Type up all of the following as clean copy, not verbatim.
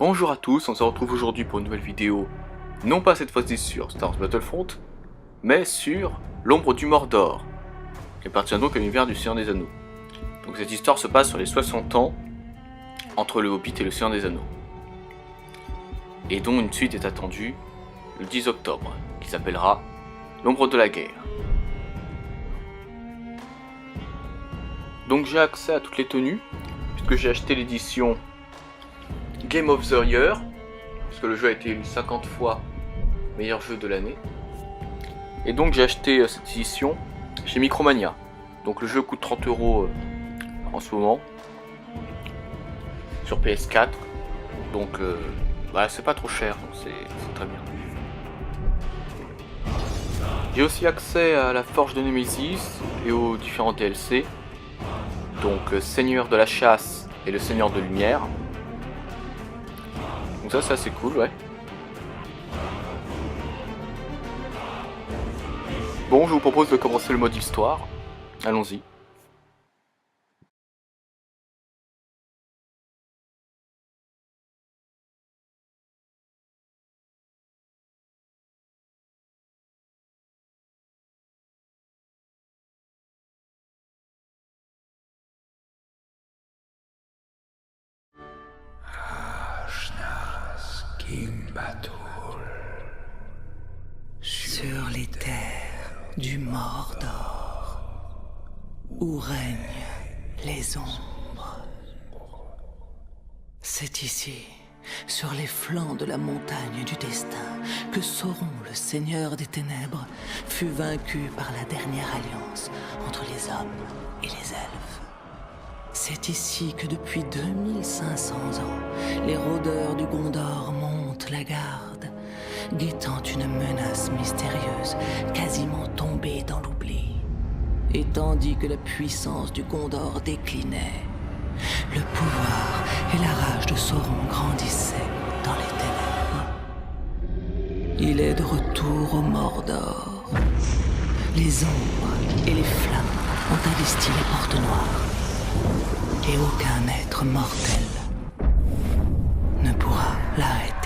Bonjour à tous, on se retrouve aujourd'hui pour une nouvelle vidéo, non pas cette fois-ci sur Star Wars Battlefront, mais sur l'ombre du Mordor, qui appartient donc à l'univers du Seigneur des Anneaux. Donc cette histoire se passe sur les 60 ans entre le Hobbit et le Seigneur des Anneaux, et dont une suite est attendue le 10 octobre, qui s'appellera l'ombre de la guerre. Donc j'ai accès à toutes les tenues, puisque j'ai acheté l'édition Game of the Year, puisque le jeu a été élu 50 fois meilleur jeu de l'année. Et donc j'ai acheté cette édition chez Micromania. Donc le jeu coûte 30 € en ce moment sur PS4. Donc c'est pas trop cher, donc c'est très bien. J'ai aussi accès à la Forge de Nemesis et aux différents DLC. Donc Seigneur de la Chasse et le Seigneur de Lumière. Donc ça c'est assez cool, ouais. Bon, je vous propose de commencer le mode histoire. Allons-y. Sur les terres du Mordor, où règnent les ombres. C'est ici, sur les flancs de la montagne du destin, que Sauron, le seigneur des ténèbres, fut vaincu par la dernière alliance entre les hommes et les elfes. C'est ici que depuis 2500 ans, les rôdeurs du Gondor montent la garde, guettant une menace mystérieuse, quasiment tombée dans l'oubli. Et tandis que la puissance du Gondor déclinait, le pouvoir et la rage de Sauron grandissaient dans les ténèbres. Il est de retour au Mordor. Les ombres et les flammes ont investi les portes noires. Et aucun être mortel ne pourra l'arrêter.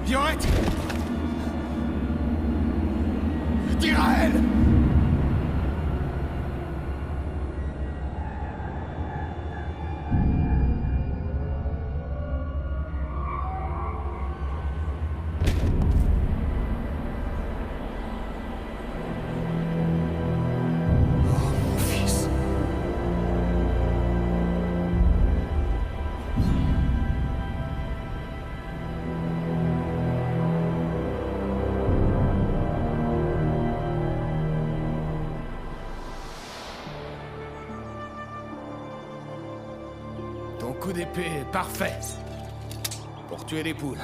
Violette! Dirael! Ton coup d'épée est parfait pour tuer les poules.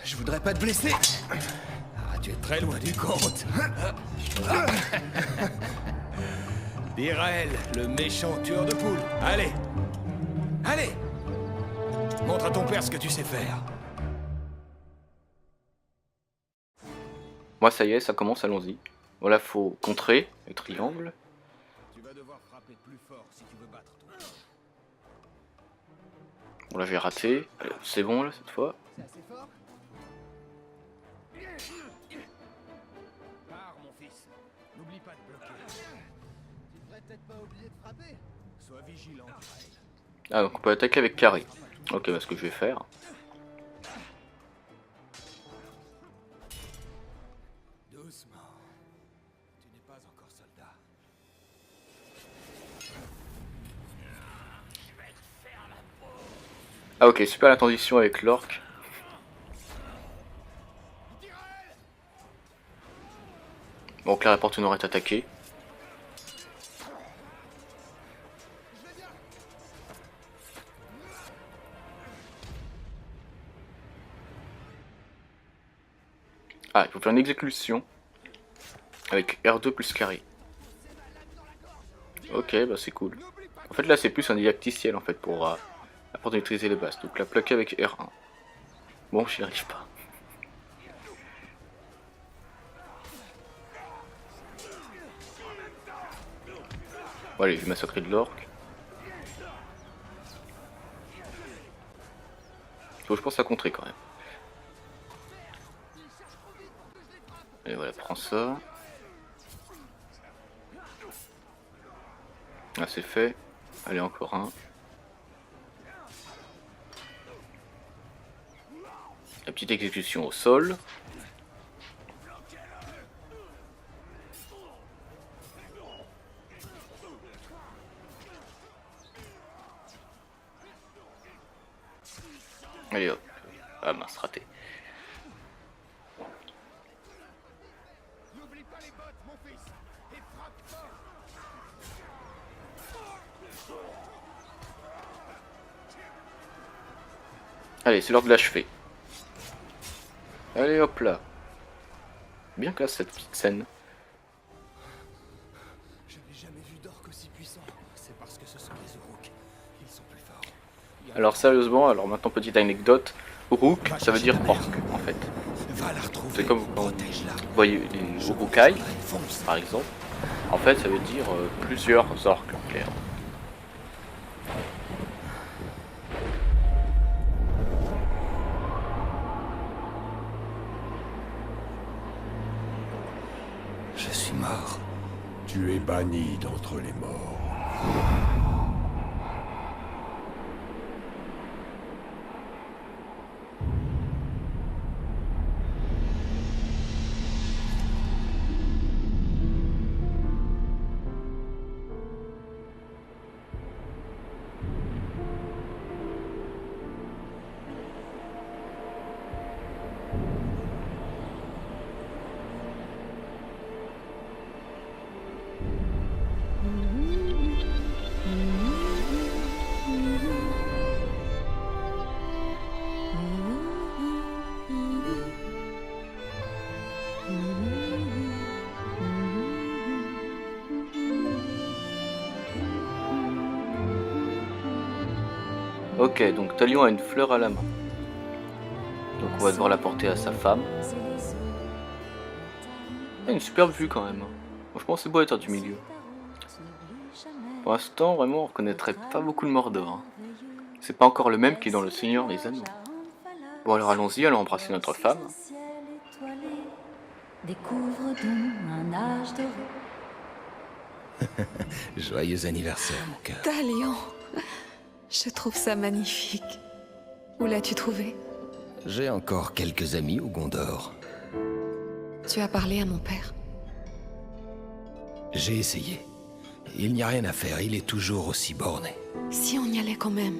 Je voudrais pas te blesser. Ah, tu es très loin du compte. Dirael, le méchant tueur de poules. Allez. Allez. Montre à ton père ce que tu sais faire. Moi ça y est, ça commence, allons-y. Voilà, faut contrer le triangle. Tu vas devoir frapper plus fort si tu veux battre ton père. Bon là j'ai raté, c'est bon là cette fois. C'est assez fort? Pars, mon fils. N'oublie pas de bloquer. Tu devrais peut-être pas oublier de frapper. Sois vigilant, Dirael. Ah donc on peut attaquer avec carré. Ok, bah ce que je vais faire. Doucement. Tu n'es pas encore soldat. Ah ok, super la transition avec l'orc. Donc là la porte nord est attaquée. Ah, il faut faire une exécution avec R2 plus carré. Ok, bah c'est cool. En fait là c'est plus un didacticiel en fait pour apprendre à maîtriser les bases. Donc la plaquer avec R1. Bon, j'y arrive pas. Bon, allez, je vais massacrer de l'orque. Faut que je pense à contrer quand même. Et voilà, prends ça. Ah, c'est fait. Allez, encore un. La petite exécution au sol. Allez hop. Ah mince, raté. Allez, c'est l'heure de l'achever. Allez hop là. Bien classe cette petite scène. Je n'ai jamais vu d'orques aussi puissants. C'est parce que ce sont les Uruk. Ils sont plus forts. Alors sérieusement, alors maintenant petite anecdote. Uruk, ça veut dire orc en fait. Va la retrouver. C'est comme quand vous Protège-la. voyez les Urukai Fonce. par exemple. En fait ça veut dire plusieurs orques en clair. Je suis mort. Tu es banni d'entre les morts. Ok, donc Talion a une fleur à la main. Donc on va devoir la porter à sa femme. Ah, une superbe vue quand même. Franchement c'est beau être du milieu. Pour l'instant vraiment on reconnaîtrait pas beaucoup le Mordor. Hein. C'est pas encore le même qui est dans le Seigneur des Anneaux. Bon alors allons-y, allons embrasser notre femme. Découvre donc un âge doré. Joyeux anniversaire, mon cœur. Talion, je trouve ça magnifique. Où l'as-tu trouvé? J'ai encore quelques amis au Gondor. Tu as parlé à mon père? J'ai essayé. Il n'y a rien à faire, il est toujours aussi borné. Si on y allait quand même.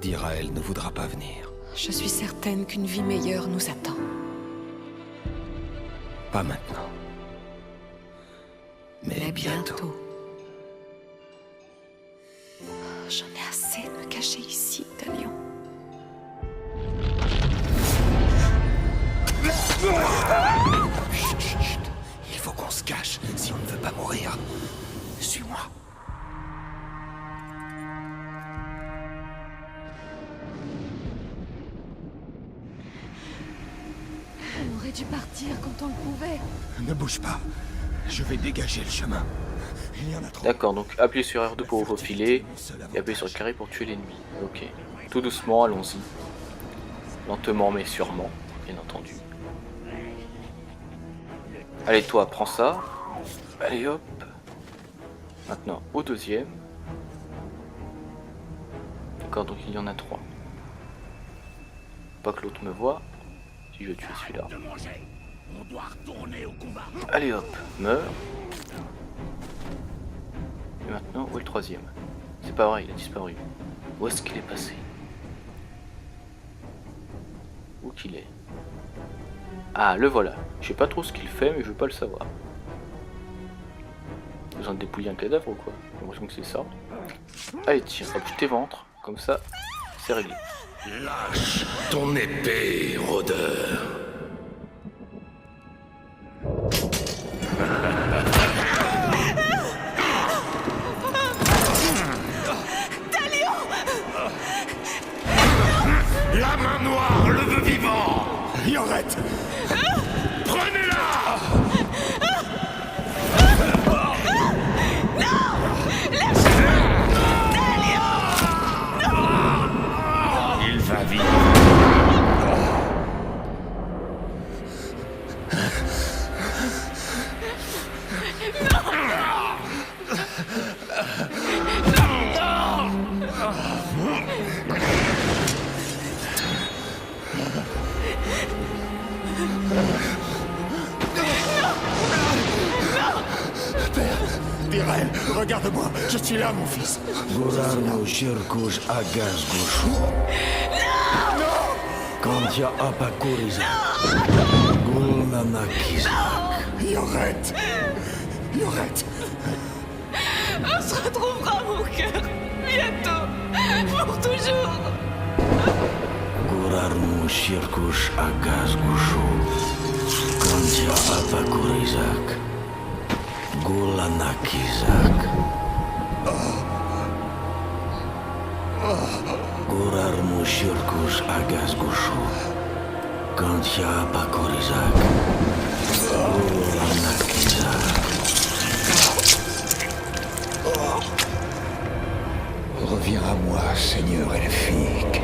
Dirael ne voudra pas venir. Je suis certaine qu'une vie meilleure nous attend. Pas maintenant. Mais bientôt. J'en ai assez de me cacher ici, Talion. Chut, chut, chut. Il faut qu'on se cache si on ne veut pas mourir. Suis-moi. On aurait dû partir quand on le pouvait. Ne bouge pas. Je vais dégager le chemin. Il y en a trop. D'accord, donc appuyez sur R2 pour vous faufiler et appuyez sur le carré pour tuer l'ennemi. Ok, tout doucement, allons-y. Lentement mais sûrement, bien entendu. Allez toi, prends ça. Allez hop. Maintenant au deuxième. D'accord, donc il y en a 3. Pas que l'autre me voit. Si je vais tuer celui-là. Allez hop, meurs. Et maintenant, où est le troisième? C'est pas vrai, il a disparu. Où est-ce qu'il est passé? Où qu'il est? Ah, le voilà. Je sais pas trop ce qu'il fait, mais je veux pas le savoir. Besoin de dépouiller un cadavre ou quoi? J'ai l'impression que c'est ça. Allez, tiens, hop, tes ventres. Comme ça, c'est réglé. Lâche ton épée, rôdeur. La main noire le veut vivant. Yorette, prenez-la. vivre. Tyrell, regarde-moi, je suis là, mon fils. Gurarno Shirkush Agas Gushu. Kantya Apakuriza. Gulnanakiza. Yorette. Yorette. On se retrouvera, mon cœur. Bientôt. Pour toujours. Gurarno Shirkush Agas Gushu. Kantya Apakurizak. Gulanakizak. Gurarmu Shirkush Agas Gushu. Kantya Apakurizak. Gulanakizak. Reviens à moi, Seigneur elfique.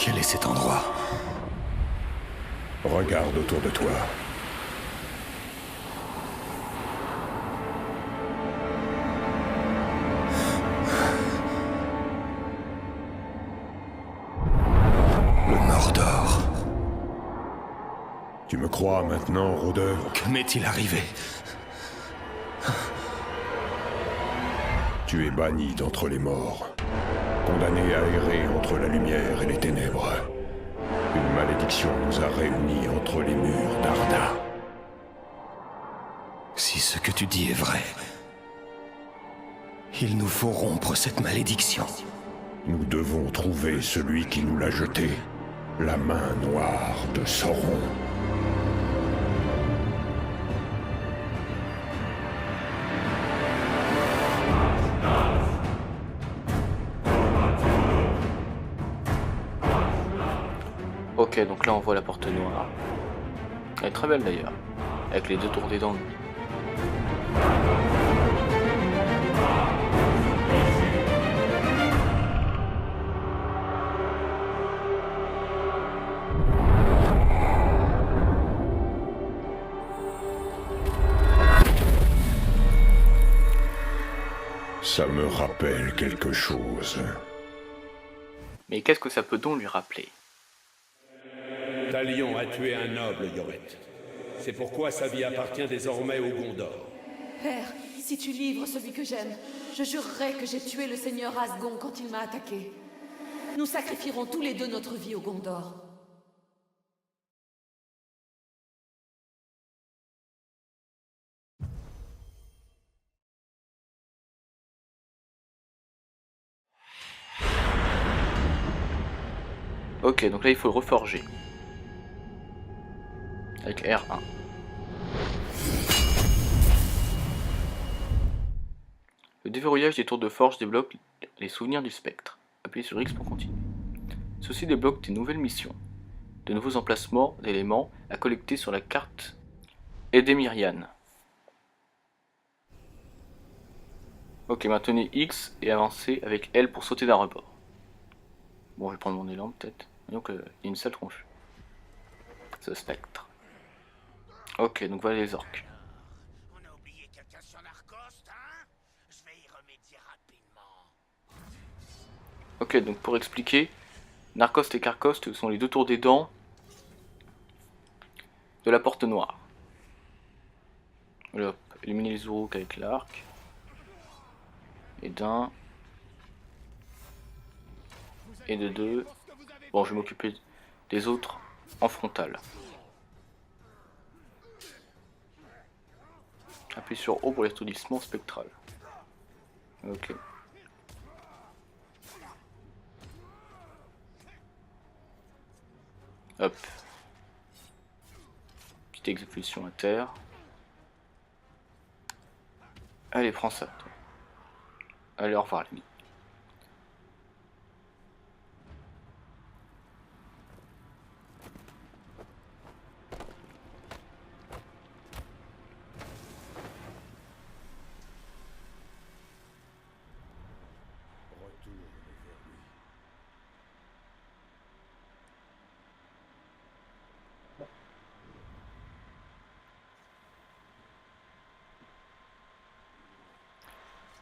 Quel est cet endroit? Regarde autour de toi. Le Mordor. Tu me crois maintenant, rôdeur? Que m'est-il arrivé? Tu es banni d'entre les morts. Condamné à errer entre la lumière et les ténèbres. Une malédiction nous a réunis entre les murs d'Arda. Si ce que tu dis est vrai, il nous faut rompre cette malédiction. Nous devons trouver celui qui nous l'a jeté. La main noire de Sauron. Ok, donc là on voit la porte noire. Elle est très belle d'ailleurs, avec les deux tours des dents. Ça me rappelle quelque chose. Mais qu'est-ce que ça peut donc lui rappeler? Talion a tué un noble, Yorette. C'est pourquoi sa vie appartient désormais au Gondor. Père, si tu livres celui que j'aime, je jurerai que j'ai tué le seigneur Asgon quand il m'a attaqué. Nous sacrifierons tous les deux notre vie au Gondor. Ok, donc là il faut le reforger. Avec R1. Le déverrouillage des tours de forge débloque les souvenirs du spectre. Appuyez sur X pour continuer. Ceci débloque des nouvelles missions. De nouveaux emplacements d'éléments à collecter sur la carte Edemirian. Ok, maintenez X et avancez avec L pour sauter d'un rebord. Bon, je vais prendre mon élan peut-être. Donc il y a une sale tronche. Ce spectre. Ok, donc voilà les orques. On a oublié quelqu'un sur Narcos, hein? Je vais y remédier rapidement. Ok, donc pour expliquer, Narcost et Carcost sont les deux tours des dents de la porte noire. Voilà, hop, éliminer les Uruk avec l'arc. Et d'un. Et de deux. Bon, je vais m'occuper des autres en frontal. Appuie sur O pour l'étourdissement spectral. Ok. Hop. Petite exécution à terre. Allez, prends ça, toi. Allez, au revoir, l'ami.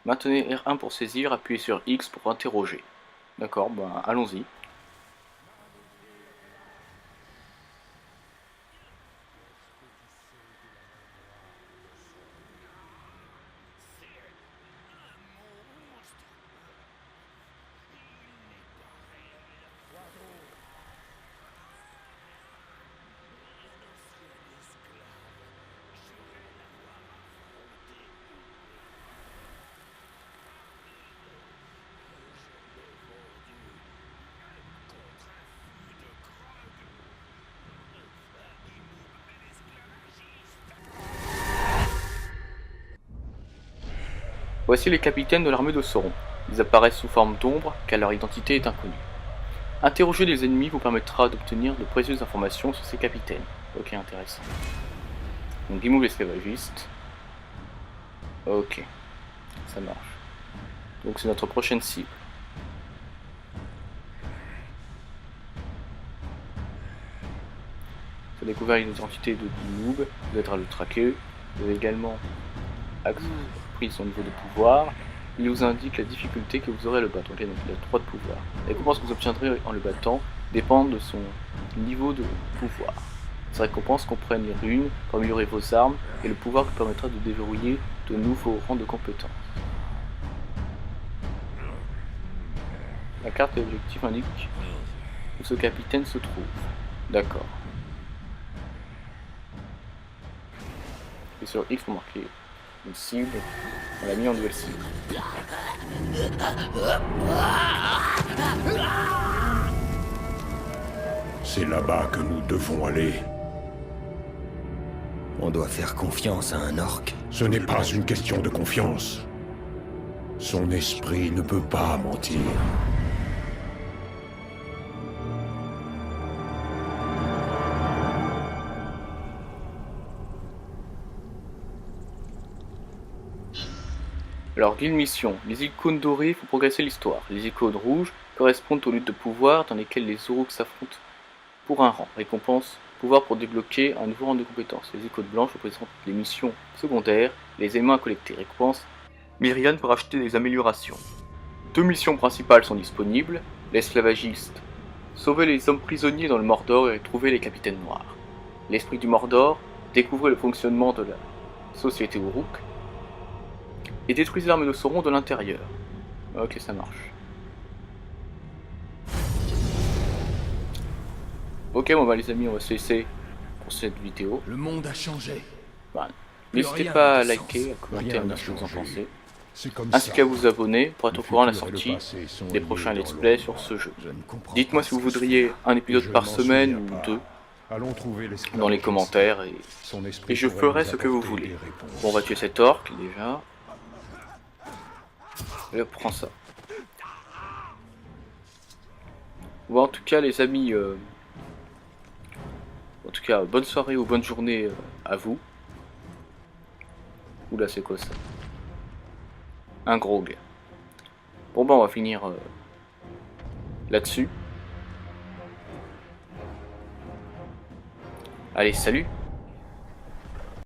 Maintenez R1 pour saisir, appuyez sur X pour interroger. D'accord, ben allons-y. Voici les capitaines de l'armée de Sauron. Ils apparaissent sous forme d'ombre, car leur identité est inconnue. Interroger les ennemis vous permettra d'obtenir de précieuses informations sur ces capitaines. Ok, intéressant. Donc, remove l'esclavagiste. Ok, ça marche. Donc c'est notre prochaine cible. Vous avez découvert l'identité de Noob, vous êtes à le traquer. Vous avez également pris son niveau de pouvoir. Il vous indique la difficulté que vous aurez à le battre. Okay, donc il a 3 de pouvoir. Les récompenses que vous obtiendrez en le battant dépendent de son niveau de pouvoir. Ces récompenses comprennent les runes pour améliorer vos armes et le pouvoir qui permettra de déverrouiller de nouveaux rangs de compétences. La carte et l'objectif indique où ce capitaine se trouve. D'accord. Et sur X pour marquer une cible, on l'a mis en nouvelle cible. C'est là-bas que nous devons aller. On doit faire confiance à un orc. Ce n'est pas une question de confiance. Son esprit ne peut pas mentir. Alors, guide mission. Les icônes dorées font progresser l'histoire. Les icônes rouges correspondent aux luttes de pouvoir dans lesquelles les Uruks s'affrontent pour un rang. Récompense, pouvoir pour débloquer un nouveau rang de compétences. Les icônes blanches représentent les missions secondaires, les éléments à collecter. Récompense, Myriane pour acheter des améliorations. 2 missions principales sont disponibles. L'esclavagiste, sauver les hommes prisonniers dans le Mordor et trouver les capitaines noirs. L'esprit du Mordor, découvrir le fonctionnement de la société Uruk. Et détruisez l'armée de Sauron de l'intérieur. Ok, ça marche. Ok, bon bah les amis, on va se laisser pour cette vidéo. Le monde a changé. Bah, n'hésitez pas à liker, à commenter, à me dire ce que vous en pensez. Ainsi qu'à vous abonner pour être au courant de la sortie des prochains let's play sur ce jeu. Dites-moi si vous voudriez un épisode par semaine ou 2 dans les commentaires et je ferai ce que vous voulez. Bon, on va tuer cet orc déjà. Et prends ça. Bon, en tout cas les amis, en tout cas bonne soirée ou bonne journée à vous. Oula, c'est quoi ça? Un grog. Bon bah on va finir là-dessus. Allez, salut!